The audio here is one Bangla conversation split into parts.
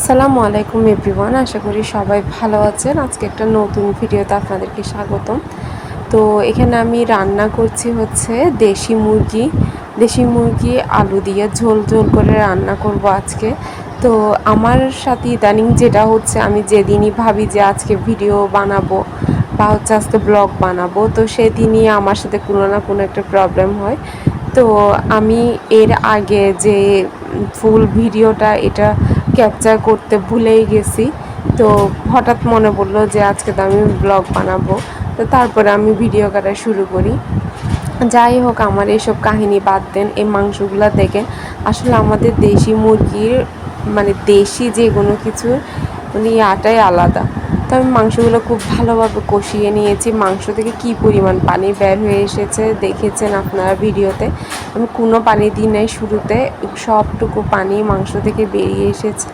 আসসালামু আলাইকুম এভরিওয়ান, আশা করি সবাই ভালো আছেন। আজকে একটা নতুন ভিডিওতে আপনাদেরকে স্বাগতম। তো এখানে আমি রান্না করছি হচ্ছে দেশি মুরগি আলু দিয়ে ঝোল ঝোল করে রান্না করব আজকে। তো আমার সাথে ইদানিং যেটা হচ্ছে, আমি যেদিনই ভাবি যে আজকে ভিডিও বানাবো বা হচ্ছে আজকে ব্লগ বানাবো, তো সেদিনই আমার সাথে কোনো না কোনো একটা প্রবলেম হয়। তো আমি এর আগে যে ফুল ভিডিওটা এটা ক্যাপচার করতে ভুলেই গেছি। তো হঠাৎ মনে পড়লো যে আজকে তো আমি ব্লগ বানাবো, তো তারপরে আমি ভিডিও করা শুরু করি। যাই হোক, আমার এইসব কাহিনী বাদ দেন, এই মাংসগুলো দেখেন। আসলে আমাদের দেশি মুরগির মানে দেশি যে কোনো কিছুর মানে ইয়াটাই আলাদা। তো আমি মাংসগুলো খুব ভালোভাবে কষিয়ে নিয়েছি। মাংস থেকে কী পরিমাণ পানি বের হয়ে এসেছে দেখেছেন আপনারা ভিডিওতে। আমি কোনো পানি দিই নাই শুরুতে, সবটুকু পানি মাংস থেকে বেরিয়ে এসেছে।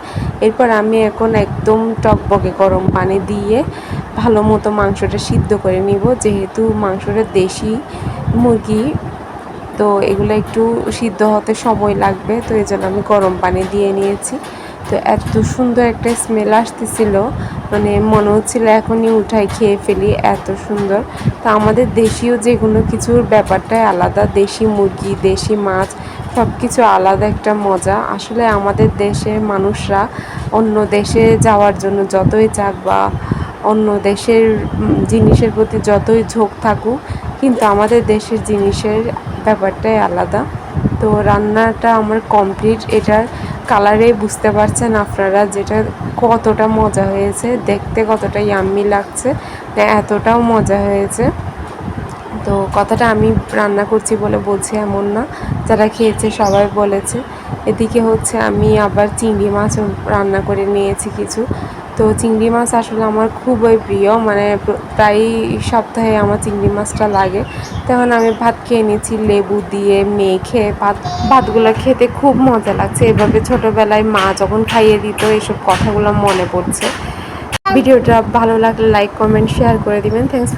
এরপর আমি এখন একদম টকবকে গরম পানি দিয়ে ভালো মতো মাংসটা সিদ্ধ করে নিব। যেহেতু মাংসটা দেশি মুরগি, তো এগুলো একটু সিদ্ধ হতে সময় লাগবে, তো এই জন্য আমি গরম পানি দিয়ে নিয়েছি। তো এত সুন্দর একটা স্মেল আসতেছিল, মানে মনে হচ্ছিল এখনই উঠাই খেয়ে ফেলি, এত সুন্দর। তো আমাদের দেশীয় যে কোনো কিছুর ব্যাপারটাই আলাদা। দেশি মুরগি, দেশি মাছ, সব কিছু আলাদা একটা মজা। আসলে আমাদের দেশের মানুষরা অন্য দেশে যাওয়ার জন্য যতই চাক বা অন্য দেশের জিনিসের প্রতি যতই ঝোঁক থাকুক, কিন্তু আমাদের দেশের জিনিসের ব্যাপারটাই আলাদা। তো রান্নাটা আমার কমপ্লিট। এটার কালারে বুঝতে পারছেন আপনারা যেটা কতটা মজা হয়েছে, দেখতে কতটা ইয়াম্মি লাগছে, এতটাও মজা হয়েছে। তো কথাটা আমি রান্না করছি বলে বলছি এমন না, যারা খেয়েছে সবাই বলেছে। এদিকে হচ্ছে আমি আবার চিংড়ি মাছও রান্না করে নিয়েছি কিছু। তো চিংড়ি মাছ আসলে আমার খুবই প্রিয়, মানে প্রায় সপ্তাহে আমার চিংড়ি মাছটা লাগে। তখন আমি ভাত খেয়ে নিয়েছি লেবু দিয়ে মেখে। ভাতগুলো খেতে খুব মজা লাগছে। এভাবে ছোটোবেলায় মা যখন খাইয়ে দিত, এইসব কথাগুলো মনে পড়ছে। ভিডিওটা ভালো লাগলে লাইক, কমেন্ট, শেয়ার করে দিবেন। থ্যাংকস।